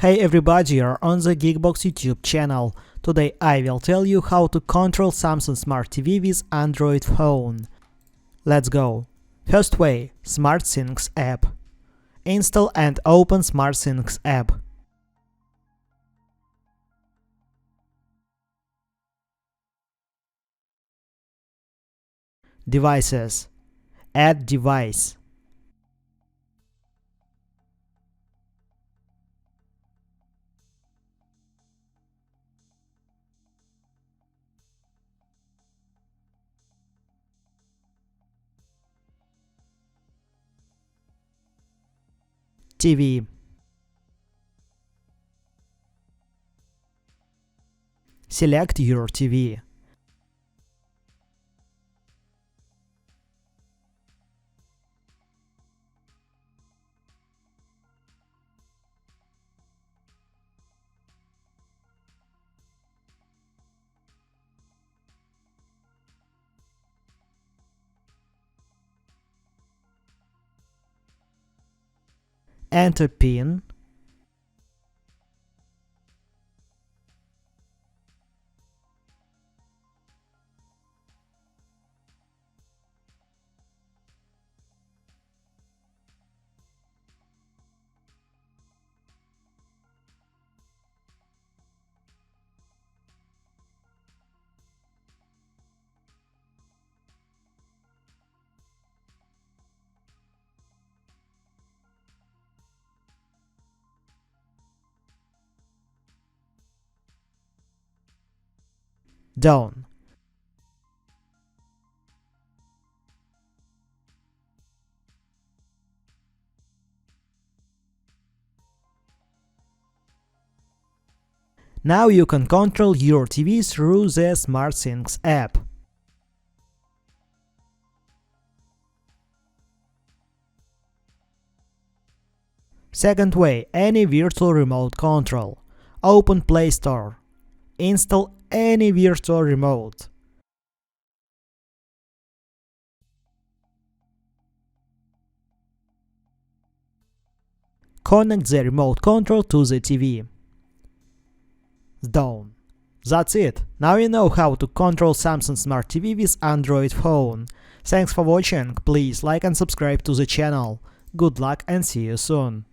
Hey everybody, you're on the GeekBox YouTube channel. Today I will tell you how to control Samsung Smart TV with Android phone. Let's go. First way, smartthings app. Install and open smartthings app. Devices. Add device. TV. Select your TV. Enter PIN. Done. Now you can control your TV through the SmartThings app. Second way, any virtual remote control. Open Play Store. Install any virtual remote. Connect the remote control to the TV. Done. That's it. Now you know how to control Samsung Smart TV with Android phone. Thanks for watching. Please like and subscribe to the channel. Good luck and see you soon.